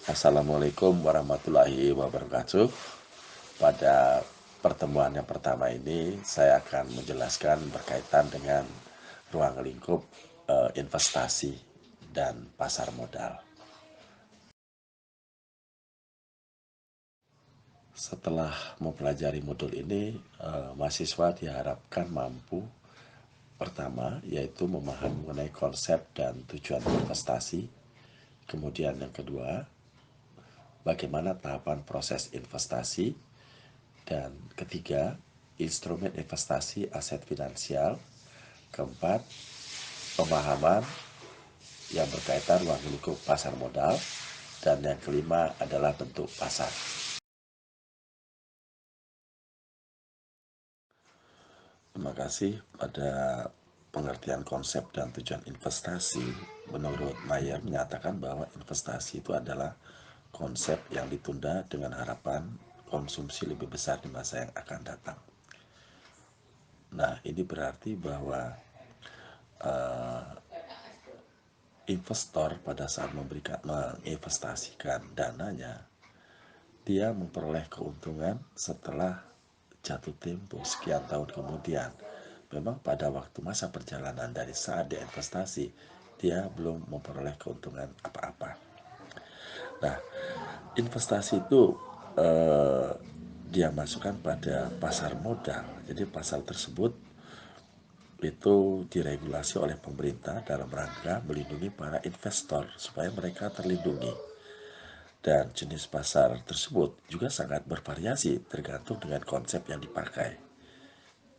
Assalamualaikum warahmatullahi wabarakatuh. Pada pertemuan yang pertama ini, saya akan menjelaskan berkaitan dengan ruang lingkup investasi dan pasar modal. Setelah mempelajari modul ini, mahasiswa diharapkan mampu pertama, yaitu memahami mengenai konsep dan tujuan investasi. Kemudian yang kedua, bagaimana tahapan proses investasi. Dan ketiga, instrumen investasi aset finansial. Keempat, pemahaman yang berkaitan ruang lingkup pasar modal. Dan yang kelima adalah bentuk pasar. Terima kasih. Pada pengertian konsep dan tujuan investasi, menurut Mayer menyatakan bahwa investasi itu adalah konsep yang ditunda dengan harapan konsumsi lebih besar di masa yang akan datang. Nah, ini berarti bahwa investor pada saat menginvestasikan dananya, dia memperoleh keuntungan setelah jatuh tempo sekian tahun kemudian. Memang pada waktu masa perjalanan dari saat dia investasi, dia belum memperoleh keuntungan apa-apa. Nah, investasi itu dia masukkan pada pasar modal. Jadi pasar tersebut itu diregulasi oleh pemerintah dalam rangka melindungi para investor supaya mereka terlindungi. Dan jenis pasar tersebut juga sangat bervariasi tergantung dengan konsep yang dipakai.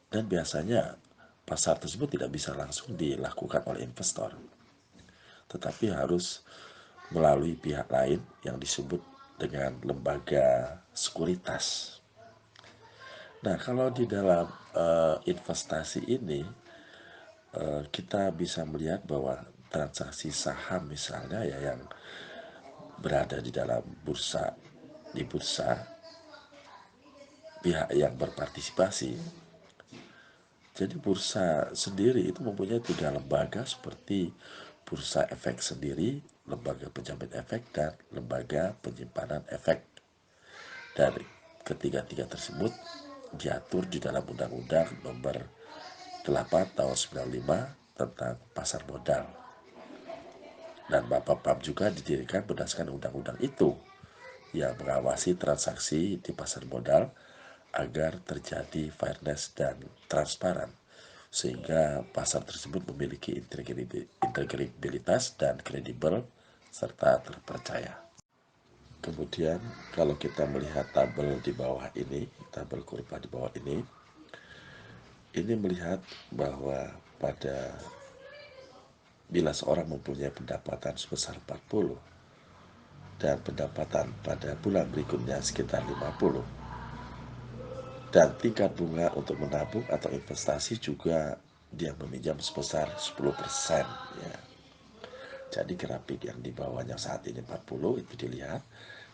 Dan biasanya pasar tersebut tidak bisa langsung dilakukan oleh investor, tetapi harus melalui pihak lain yang disebut dengan lembaga sekuritas. Nah, kalau di dalam investasi ini kita bisa melihat bahwa transaksi saham misalnya ya yang berada di dalam bursa, di bursa pihak yang berpartisipasi. Jadi bursa sendiri itu mempunyai 3 lembaga seperti bursa efek sendiri, lembaga penjamin efek, dan lembaga penyimpanan efek. Dan ketiga-tiga tersebut diatur di dalam Undang-Undang Nomor 8 Tahun 95 tentang pasar modal. Dan Bapepam juga didirikan berdasarkan undang-undang itu yang mengawasi transaksi di pasar modal agar terjadi fairness dan transparan, sehingga pasar tersebut memiliki integritas dan kredibel serta terpercaya. Kemudian kalau kita melihat tabel di bawah ini, tabel kurva di bawah ini melihat bahwa bila seorang mempunyai pendapatan sebesar 40 dan pendapatan pada bulan berikutnya sekitar 50, dan tingkat bunga untuk menabung atau investasi juga dia meminjam sebesar 10%, ya. Jadi grafik yang di bawahnya saat ini 40 itu dilihat,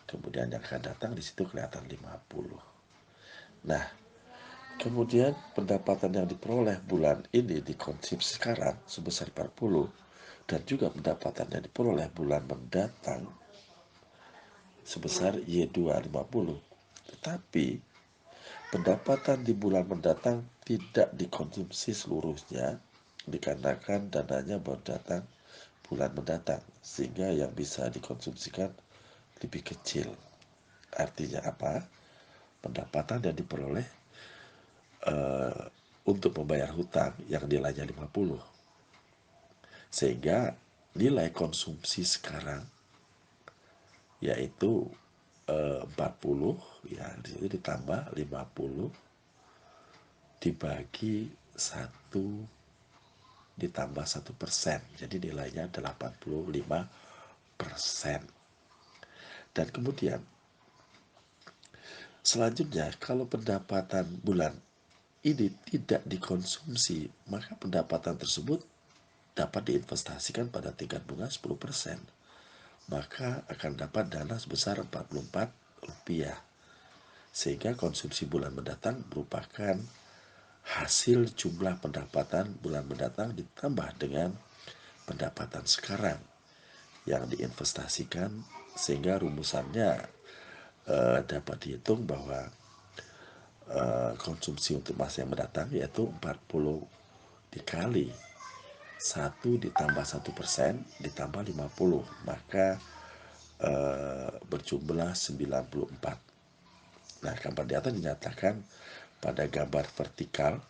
kemudian yang akan datang di situ kelihatan 50. Nah, kemudian pendapatan yang diperoleh bulan ini dikonsumsi sekarang sebesar 40, dan juga pendapatan yang diperoleh bulan mendatang sebesar Y250. Tetapi pendapatan di bulan mendatang tidak dikonsumsi seluruhnya dikarenakan dananya baru datang bulan mendatang, sehingga yang bisa dikonsumsikan lebih kecil. Artinya apa? Pendapatan yang diperoleh untuk membayar hutang yang nilainya 50, sehingga nilai konsumsi sekarang yaitu 40, ya di situ ditambah 50 dibagi 1 ditambah 1%, jadi nilainya 85%. Dan kemudian selanjutnya, kalau pendapatan bulan ini tidak dikonsumsi, maka pendapatan tersebut dapat diinvestasikan pada tingkat bunga 10%. Maka akan dapat dana sebesar Rp44, sehingga konsumsi bulan mendatang merupakan hasil jumlah pendapatan bulan mendatang ditambah dengan pendapatan sekarang yang diinvestasikan sehingga rumusannya dapat dihitung bahwa konsumsi untuk masa yang mendatang yaitu 40 dikali 1 ditambah 1% ditambah 50, maka berjumlah 94. Nah, gambar di atas dinyatakan pada gambar vertikal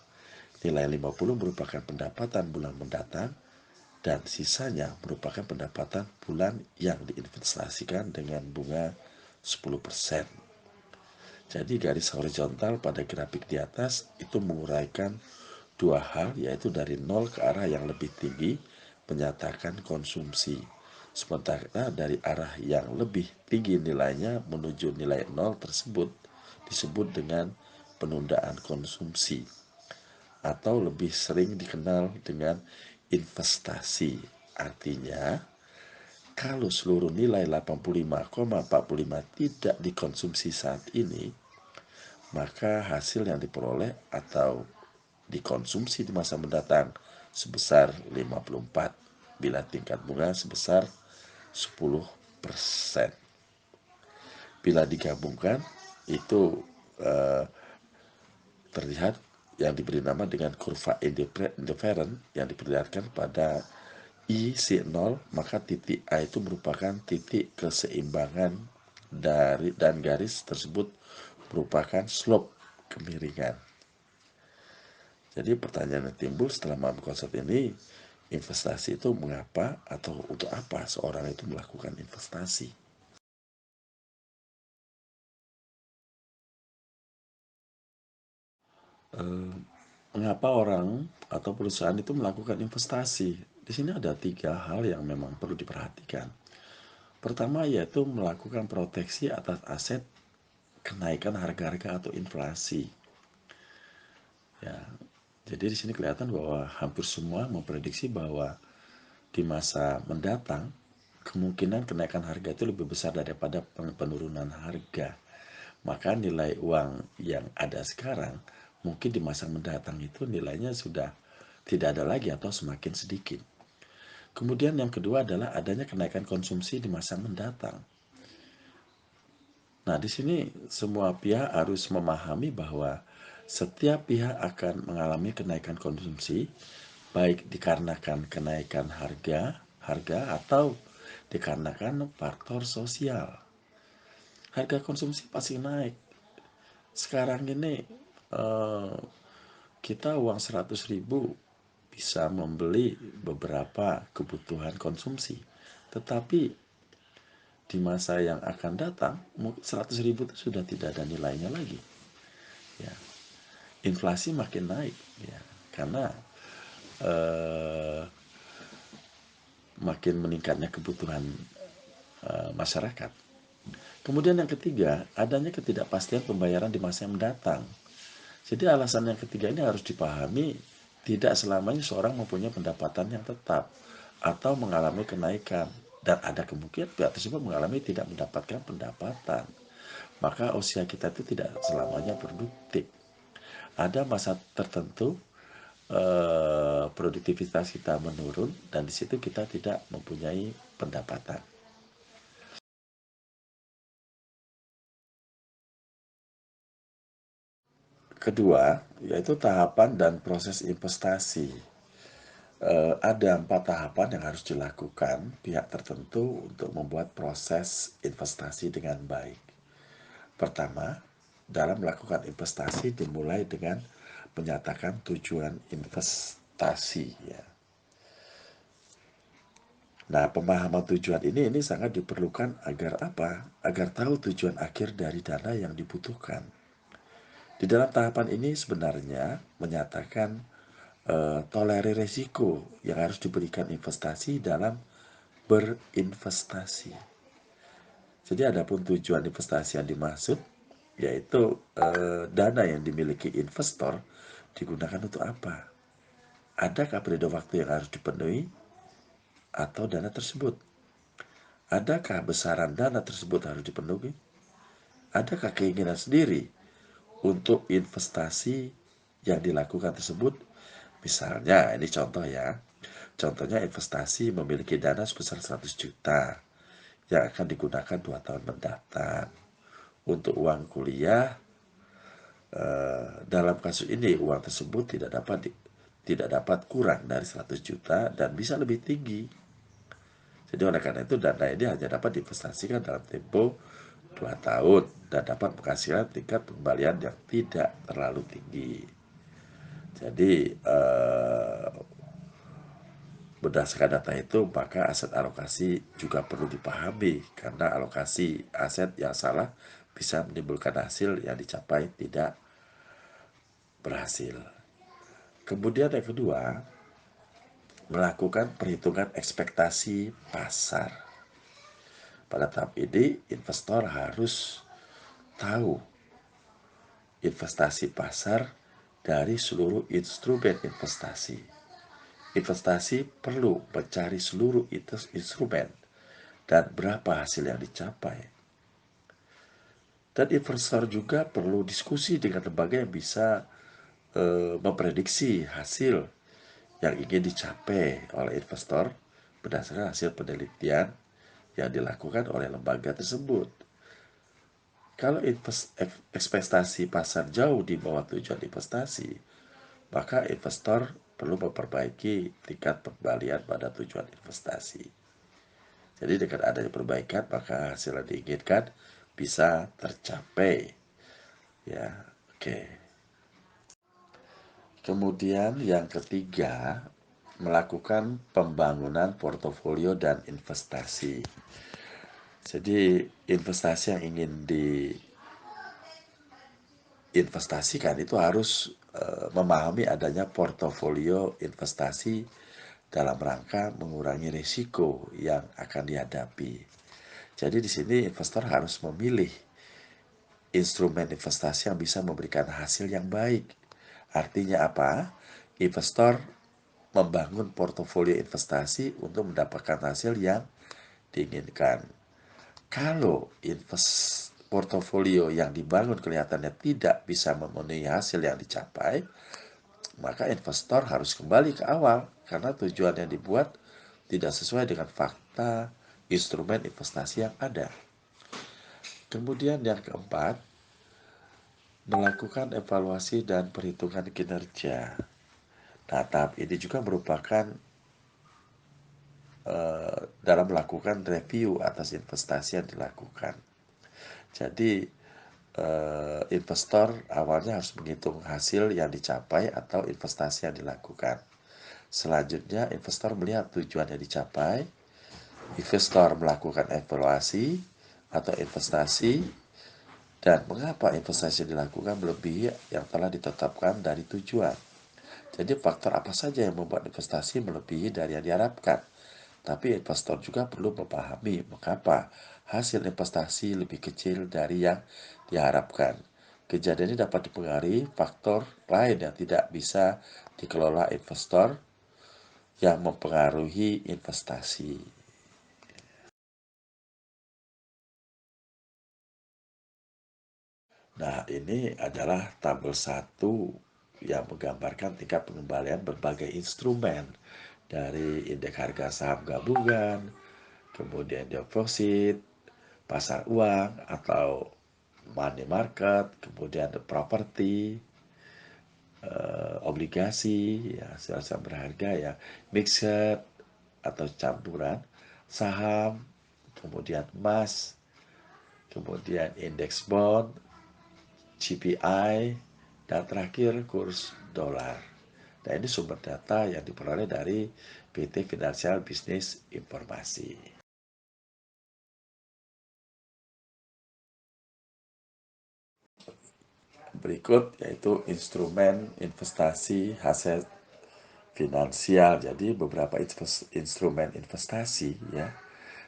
nilai 50 merupakan pendapatan bulan mendatang dan sisanya merupakan pendapatan bulan yang diinvestasikan dengan bunga 10%. Jadi garis horizontal pada grafik di atas itu menguraikan dua hal, yaitu dari 0 ke arah yang lebih tinggi menyatakan konsumsi. Sementara dari arah yang lebih tinggi nilainya menuju nilai 0 tersebut disebut dengan penundaan konsumsi atau lebih sering dikenal dengan investasi. Artinya, kalau seluruh nilai 85,45 tidak dikonsumsi saat ini, maka hasil yang diperoleh atau dikonsumsi di masa mendatang sebesar 54 bila tingkat bunga sebesar 10%. Bila digabungkan itu terlihat yang diberi nama dengan kurva indifferent yang diperlihatkan pada I-0, maka titik A itu merupakan titik keseimbangan dan garis tersebut merupakan slope kemiringan. Jadi pertanyaan yang timbul setelah memahami konsep ini, investasi itu mengapa atau untuk apa seorang itu melakukan investasi? Mengapa orang atau perusahaan itu melakukan investasi? Di sini ada 3 hal yang memang perlu diperhatikan. Pertama yaitu melakukan proteksi atas aset kenaikan harga-harga atau inflasi. Ya, jadi di sini kelihatan bahwa hampir semua memprediksi bahwa di masa mendatang kemungkinan kenaikan harga itu lebih besar daripada penurunan harga. Maka nilai uang yang ada sekarang mungkin di masa mendatang itu nilainya sudah tidak ada lagi atau semakin sedikit. Kemudian yang kedua adalah adanya kenaikan konsumsi di masa mendatang. Nah, di sini semua pihak harus memahami bahwa setiap pihak akan mengalami kenaikan konsumsi, baik dikarenakan kenaikan harga atau dikarenakan faktor sosial. Harga konsumsi pasti naik. Sekarang ini kita uang 100.000 bisa membeli beberapa kebutuhan konsumsi. Tetapi di masa yang akan datang, 100.000 itu sudah tidak ada nilainya lagi. Ya. Inflasi makin naik, ya, karena makin meningkatnya kebutuhan masyarakat. Kemudian yang ketiga, adanya ketidakpastian pembayaran di masa yang mendatang. Jadi alasan yang ketiga ini harus dipahami, tidak selamanya seorang mempunyai pendapatan yang tetap atau mengalami kenaikan. Dan ada kemungkinan pihak tersebut mengalami tidak mendapatkan pendapatan. Maka usia kita itu tidak selamanya produktif. Ada masa tertentu produktivitas kita menurun dan di situ kita tidak mempunyai pendapatan. Kedua, yaitu tahapan dan proses investasi. Ada 4 tahapan yang harus dilakukan pihak tertentu untuk membuat proses investasi dengan baik. Pertama, dalam melakukan investasi dimulai dengan menyatakan tujuan investasi. Ya. Nah, pemahaman tujuan ini sangat diperlukan agar apa? Agar tahu tujuan akhir dari dana yang dibutuhkan. Di dalam tahapan ini sebenarnya menyatakan tolerir resiko yang harus diberikan investasi dalam berinvestasi. Jadi adapun tujuan investasi yang dimaksud yaitu dana yang dimiliki investor digunakan untuk apa? Adakah periode waktu yang harus dipenuhi atau dana tersebut? Adakah besaran dana tersebut harus dipenuhi? Adakah keinginan sendiri untuk investasi yang dilakukan tersebut? Misalnya, ini contoh ya. Contohnya investasi memiliki dana sebesar 100 juta. yang akan digunakan 2 tahun mendatang. Untuk uang kuliah, dalam kasus ini uang tersebut tidak dapat kurang dari 100 juta dan bisa lebih tinggi. Jadi oleh karena itu dana ini hanya dapat diinvestasikan dalam tempo 2 tahun dan dapat menghasilkan tingkat pengembalian yang tidak terlalu tinggi. Jadi berdasarkan data itu, maka aset alokasi juga perlu dipahami karena alokasi aset yang salah bisa menimbulkan hasil yang dicapai tidak berhasil. Kemudian yang kedua, melakukan perhitungan ekspektasi pasar. Pada tahap ini, investor harus tahu investasi pasar dari seluruh instrumen investasi. Investasi perlu mencari seluruh instrumen dan berapa hasil yang dicapai. Dan investor juga perlu diskusi dengan lembaga yang bisa memprediksi hasil yang ingin dicapai oleh investor berdasarkan hasil penelitian yang dilakukan oleh lembaga tersebut. Kalau ekspektasi pasar jauh di bawah tujuan investasi, maka investor perlu memperbaiki tingkat pengembalian pada tujuan investasi. Jadi dengan adanya perbaikan, maka hasil yang diinginkan bisa tercapai. Ya, oke. Kemudian yang ketiga, melakukan pembangunan portofolio dan investasi. Jadi investasi yang ingin diinvestasikan itu harus memahami adanya portofolio investasi dalam rangka mengurangi risiko yang akan dihadapi. Jadi di sini investor harus memilih instrumen investasi yang bisa memberikan hasil yang baik. Artinya apa? Investor membangun portofolio investasi untuk mendapatkan hasil yang diinginkan. Kalau portofolio yang dibangun kelihatannya tidak bisa memenuhi hasil yang dicapai, maka investor harus kembali ke awal karena tujuan yang dibuat tidak sesuai dengan fakta instrumen investasi yang ada. Kemudian yang keempat, melakukan evaluasi dan perhitungan kinerja. Nah, tahap ini juga merupakan dalam melakukan review atas investasi yang dilakukan. Jadi investor awalnya harus menghitung hasil yang dicapai atau investasi yang dilakukan. Selanjutnya investor melihat tujuan yang dicapai, investor melakukan evaluasi atau investasi, dan mengapa investasi dilakukan melebihi yang telah ditetapkan dari tujuan. Jadi faktor apa saja yang membuat investasi melebihi dari yang diharapkan. Tapi investor juga perlu memahami mengapa hasil investasi lebih kecil dari yang diharapkan. Kejadian ini dapat dipengaruhi faktor lain yang tidak bisa dikelola investor yang mempengaruhi investasi. Nah, ini adalah tabel 1 yang menggambarkan tingkat pengembalian berbagai instrumen dari indeks harga saham gabungan, kemudian deposit, pasar uang atau money market, kemudian properti, obligasi, ya saham berharga ya, mixed atau campuran, saham, kemudian emas, kemudian indeks bond, CPI, dan terakhir kurs dolar. Nah, ini sumber data yang diperoleh dari PT Financial Business Informasi. Berikut yaitu instrumen investasi hasil finansial. Jadi beberapa instrumen investasi ya.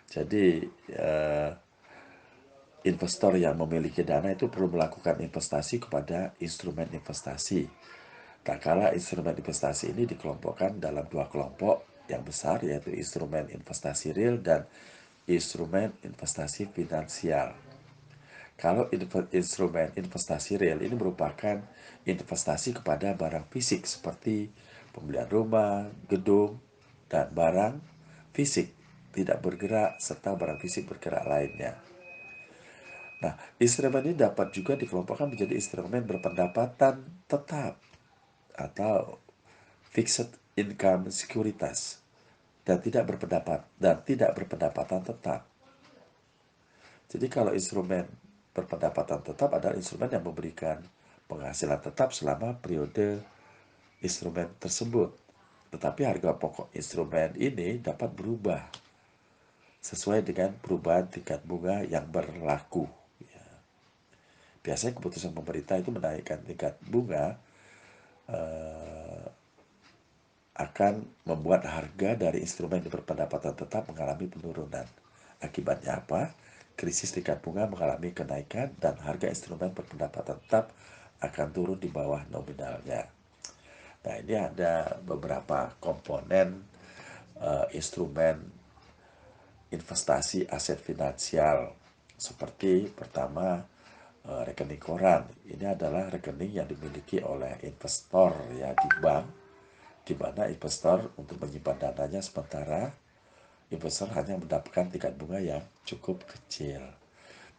Jadi investor yang memiliki dana itu perlu melakukan investasi kepada instrumen investasi. Tak kala instrumen investasi ini dikelompokkan dalam 2 kelompok yang besar, yaitu instrumen investasi real dan instrumen investasi finansial. Kalau instrumen investasi real ini merupakan investasi kepada barang fisik seperti pembelian rumah, gedung, dan barang fisik tidak bergerak, serta barang fisik bergerak lainnya. Nah, instrumen ini dapat juga dikelompokkan menjadi instrumen berpendapatan tetap atau fixed income securities dan tidak berpendapatan tetap. Jadi kalau instrumen berpendapatan tetap adalah instrumen yang memberikan penghasilan tetap selama periode instrumen tersebut. Tetapi harga pokok instrumen ini dapat berubah sesuai dengan perubahan tingkat bunga yang berlaku. Ya. Biasanya keputusan pemerintah itu menaikkan tingkat bunga akan membuat harga dari instrumen berpendapatan tetap mengalami penurunan. Akibatnya apa? Krisis tingkat bunga mengalami kenaikan dan harga instrumen berpendapatan tetap akan turun di bawah nominalnya. Nah, ini ada beberapa komponen instrumen investasi aset finansial. Seperti pertama, rekening koran. Ini adalah rekening yang dimiliki oleh investor ya di bank, di mana investor untuk menyimpan dananya sementara investor hanya mendapatkan tingkat bunga yang cukup kecil.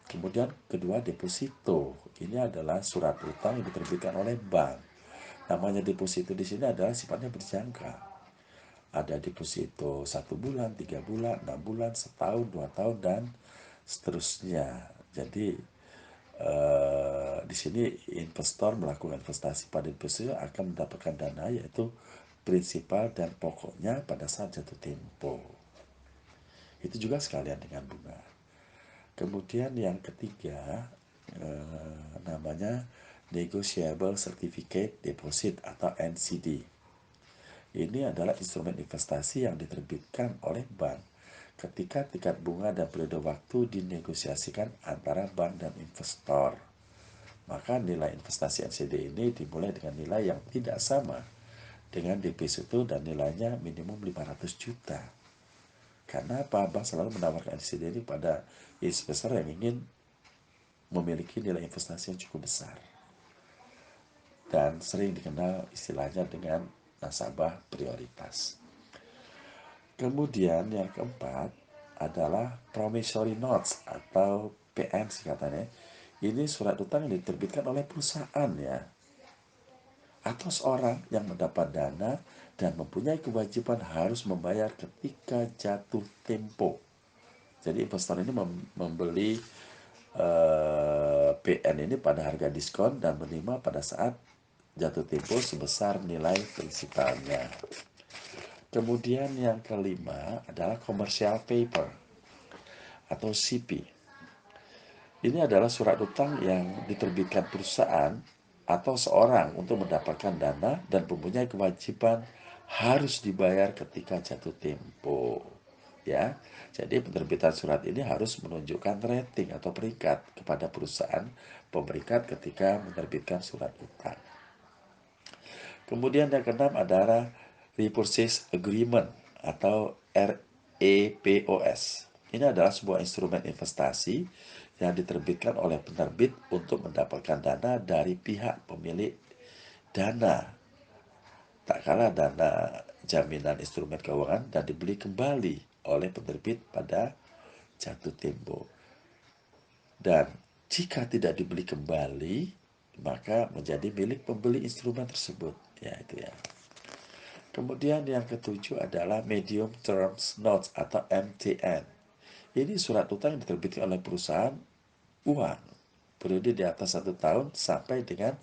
Kemudian kedua, deposito. Ini adalah surat utang yang diterbitkan oleh bank. Namanya deposito di sini adalah sifatnya berjangka. Ada deposito 1 bulan, 3 bulan, 6 bulan, setahun, 2 tahun, dan seterusnya. Jadi di sini investor melakukan investasi pada deposito akan mendapatkan dana yaitu prinsipal dan pokoknya pada saat jatuh tempo. Itu juga sekalian dengan bunga. Kemudian yang ketiga namanya Negotiable Certificate Deposit atau NCD. Ini adalah instrumen investasi yang diterbitkan oleh bank ketika tingkat bunga dan periode waktu dinegosiasikan antara bank dan investor. Maka nilai investasi NCD ini dimulai dengan nilai yang tidak sama dengan deposito dan nilainya minimum 500 juta. Karena apa? Bank selalu menawarkan NCD ini pada investor yang ingin memiliki nilai investasi yang cukup besar. Dan sering dikenal istilahnya dengan nasabah prioritas. Kemudian yang keempat adalah promissory notes atau PN singkatannya. Ini surat utang yang diterbitkan oleh perusahaan ya, atau seorang yang mendapat dana dan mempunyai kewajiban harus membayar ketika jatuh tempo. Jadi investor ini membeli PN ini pada harga diskon dan menerima pada saat jatuh tempo sebesar nilai prinsipalnya. Kemudian yang kelima adalah commercial paper atau CP. Ini adalah surat utang yang diterbitkan perusahaan atau seorang untuk mendapatkan dana dan mempunyai kewajiban harus dibayar ketika jatuh tempo. Ya, jadi penerbitan surat ini harus menunjukkan rating atau peringkat kepada perusahaan pemberikat ketika menerbitkan surat utang. Kemudian yang keenam adalah Repurchase Agreement atau REPOS. Ini adalah sebuah instrumen investasi yang diterbitkan oleh penerbit untuk mendapatkan dana dari pihak pemilik dana. Tak kalah dana jaminan instrumen keuangan dan dibeli kembali oleh penerbit pada jatuh tempo. Dan jika tidak dibeli kembali, maka menjadi milik pembeli instrumen tersebut. Ya, itu ya. Kemudian yang ketujuh adalah Medium Terms Notes atau MTN. Ini surat utang yang diterbitkan oleh perusahaan uang periode di atas 1 tahun sampai dengan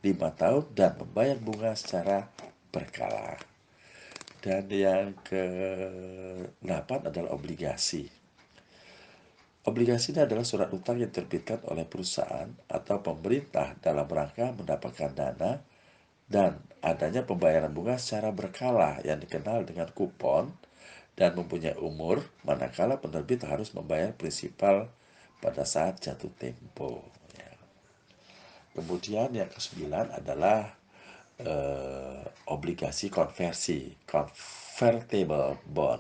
5 tahun dan membayar bunga secara berkala. Dan yang ke-8 adalah obligasi. Obligasi ini adalah surat utang yang diterbitkan oleh perusahaan atau pemerintah dalam rangka mendapatkan dana dan adanya pembayaran bunga secara berkala yang dikenal dengan kupon dan mempunyai umur manakala penerbit harus membayar prinsipal pada saat jatuh tempo. Ya. Kemudian yang ke-9 adalah obligasi konversi, convertible bond.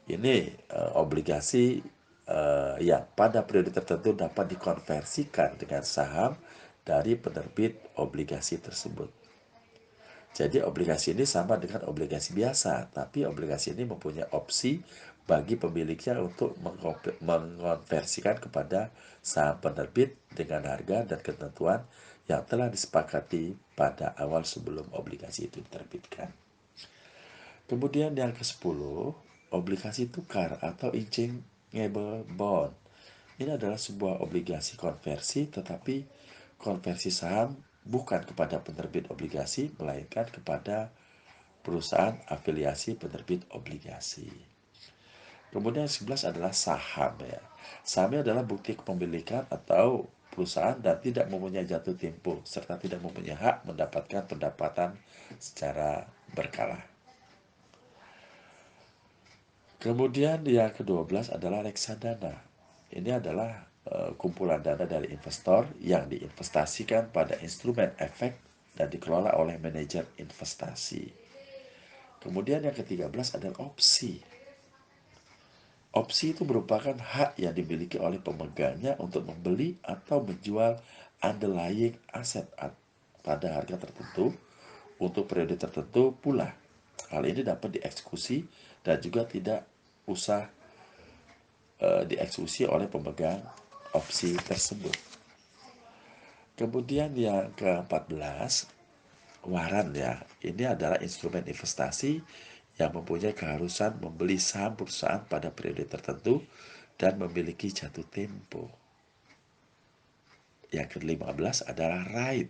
Ini obligasi yang pada periode tertentu dapat dikonversikan dengan saham dari penerbit obligasi tersebut. Jadi obligasi ini sama dengan obligasi biasa, tapi obligasi ini mempunyai opsi bagi pemiliknya untuk mengonversikan kepada saham penerbit dengan harga dan ketentuan yang telah disepakati pada awal sebelum obligasi itu diterbitkan. Kemudian yang ke-10, obligasi tukar atau exchangeable bond. Ini adalah sebuah obligasi konversi, tetapi konversi saham bukan kepada penerbit obligasi, melainkan kepada perusahaan afiliasi penerbit obligasi. Kemudian yang 11 adalah saham ya. Sahamnya adalah bukti kepemilikan atau perusahaan dan tidak mempunyai jatuh tempo serta tidak mempunyai hak mendapatkan pendapatan secara berkala. Kemudian yang ke-12 adalah reksadana. Ini adalah kumpulan dana dari investor yang diinvestasikan pada instrumen efek dan dikelola oleh manajer investasi. Kemudian yang ke-13 adalah opsi. Opsi itu merupakan hak yang dimiliki oleh pemegangnya untuk membeli atau menjual underlying aset pada harga tertentu untuk periode tertentu pula. Hal ini dapat dieksekusi dan juga tidak usah dieksekusi oleh pemegang opsi tersebut. Kemudian yang ke-14, waran ya. Ini adalah instrumen investasi yang mempunyai keharusan membeli saham perusahaan pada periode tertentu dan memiliki jatuh tempo. Yang ke-15 adalah right.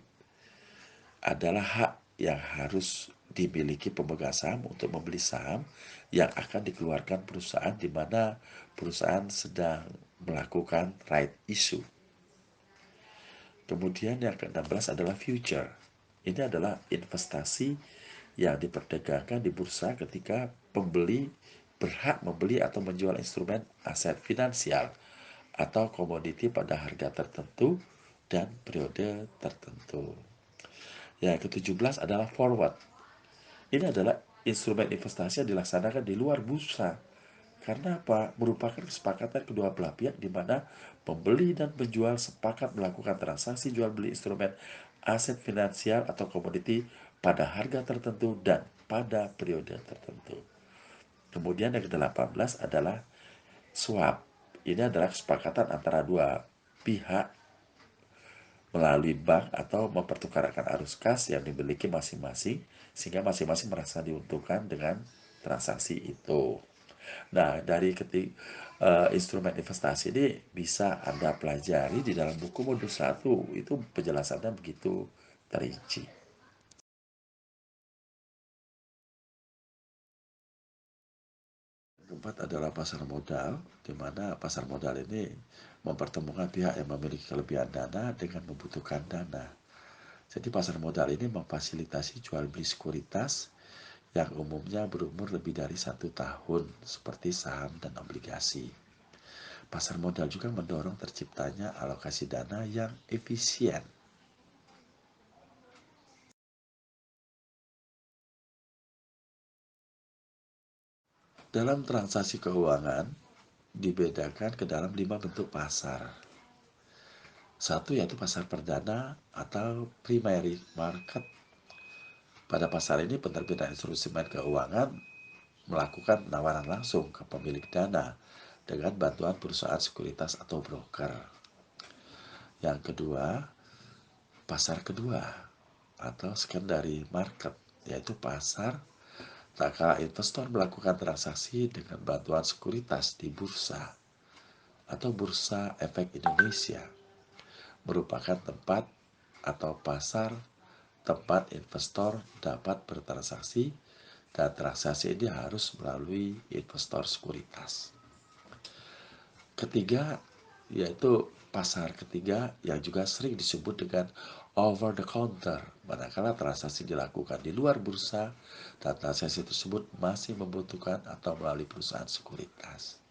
Adalah hak yang harus dimiliki pemegang saham untuk membeli saham yang akan dikeluarkan perusahaan di mana perusahaan sedang melakukan right issue. Kemudian yang ke-16 adalah future. Ini adalah investasi yang diperdagangkan di bursa ketika pembeli berhak membeli atau menjual instrumen aset finansial atau komoditi pada harga tertentu dan periode tertentu. Yang ke-17 adalah forward. Ini adalah instrumen investasi yang dilaksanakan di luar bursa. Karena apa? Merupakan kesepakatan kedua belah pihak di mana pembeli dan penjual sepakat melakukan transaksi jual beli instrumen aset finansial atau komoditi pada harga tertentu dan pada periode tertentu. Kemudian yang ke-18 adalah swap. Ini adalah kesepakatan antara dua pihak melalui bank atau mempertukarkan arus kas yang dimiliki masing-masing sehingga masing-masing merasa diuntungkan dengan transaksi itu. Nah, dari instrumen investasi ini bisa Anda pelajari di dalam buku modul 1. Itu penjelasannya begitu terinci. Keempat adalah pasar modal, di mana pasar modal ini mempertemukan pihak yang memiliki kelebihan dana dengan membutuhkan dana. Jadi pasar modal ini memfasilitasi jual beli sekuritas yang umumnya berumur lebih dari 1 tahun, seperti saham dan obligasi. Pasar modal juga mendorong terciptanya alokasi dana yang efisien. Dalam transaksi keuangan, dibedakan ke dalam 5 bentuk pasar. Satu yaitu pasar perdana atau primary market. Pada pasar ini penerbit dan instrumen keuangan melakukan penawaran langsung ke pemilik dana dengan bantuan perusahaan sekuritas atau broker. Yang kedua, pasar kedua atau secondary market, yaitu pasar tak kala investor melakukan transaksi dengan bantuan sekuritas di bursa atau Bursa Efek Indonesia, merupakan tempat atau pasar tempat investor dapat bertransaksi dan transaksi ini harus melalui investor sekuritas. Ketiga, yaitu pasar ketiga yang juga sering disebut dengan over the counter, manakala transaksi dilakukan di luar bursa dan transaksi tersebut masih membutuhkan atau melalui perusahaan sekuritas.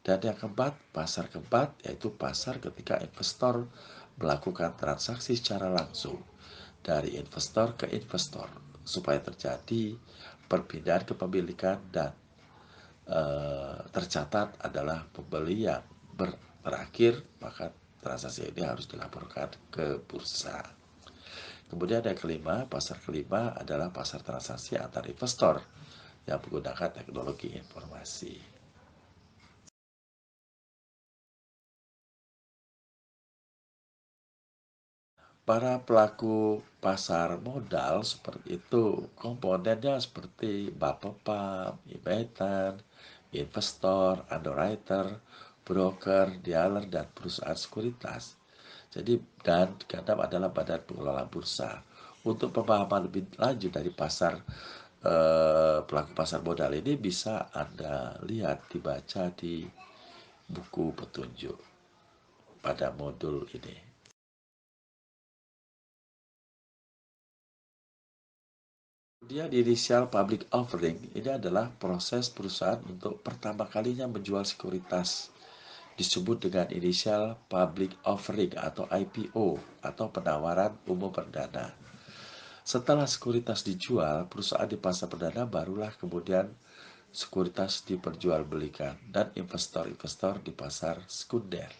Dan yang keempat, pasar keempat yaitu pasar ketika investor melakukan transaksi secara langsung dari investor ke investor supaya terjadi perpindahan kepemilikan dan tercatat adalah pembeli yang terakhir, maka transaksi ini harus dilaporkan ke bursa. Kemudian yang kelima, pasar kelima adalah pasar transaksi antar investor yang menggunakan teknologi informasi. para pelaku pasar modal seperti itu komponennya seperti Bapepam, emiten, investor, underwriter, broker, dealer, dan perusahaan sekuritas. Jadi dan keenam adalah badan pengelola bursa. Untuk pemahaman lebih lanjut dari pelaku pasar modal ini bisa Anda lihat dibaca di buku petunjuk pada modul ini. Kemudian initial public offering ini adalah proses perusahaan untuk pertama kalinya menjual sekuritas. Disebut dengan initial public offering atau IPO atau penawaran umum perdana. Setelah sekuritas dijual, perusahaan di pasar perdana barulah kemudian sekuritas diperjualbelikan dan investor-investor di pasar sekunder.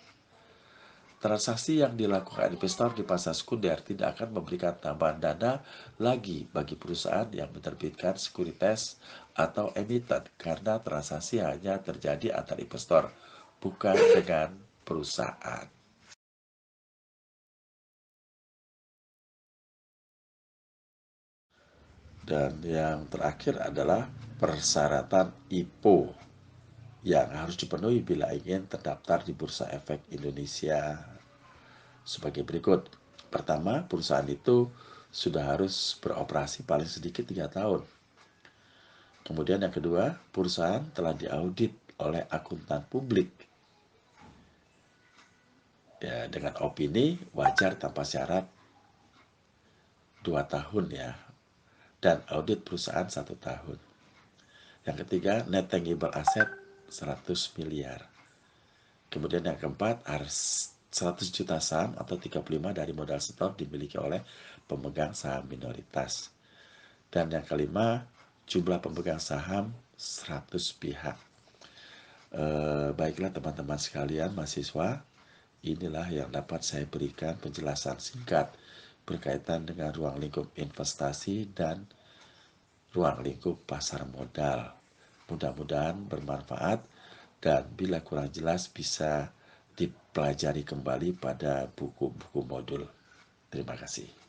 Transaksi yang dilakukan investor di pasar sekunder tidak akan memberikan tambahan dana lagi bagi perusahaan yang menerbitkan sekuritas atau emiten karena transaksi hanya terjadi antar investor, bukan dengan perusahaan. Dan yang terakhir adalah persyaratan IPO yang harus dipenuhi bila ingin terdaftar di Bursa Efek Indonesia sebagai berikut. Pertama, perusahaan itu sudah harus beroperasi paling sedikit 3 tahun. Kemudian yang kedua, perusahaan telah diaudit oleh akuntan publik ya, dengan opini wajar tanpa syarat 2 tahun ya, dan audit perusahaan 1 tahun. Yang ketiga, net tangible asset 100 miliar. Kemudian yang keempat, harus 100 juta saham atau 35 dari modal setor dimiliki oleh pemegang saham minoritas. Dan yang kelima, jumlah pemegang saham 100 pihak. Baiklah teman-teman sekalian mahasiswa, inilah yang dapat saya berikan penjelasan singkat berkaitan dengan ruang lingkup investasi dan ruang lingkup pasar modal. Mudah-mudahan bermanfaat dan bila kurang jelas bisa dipelajari kembali pada buku-buku modul. Terima kasih.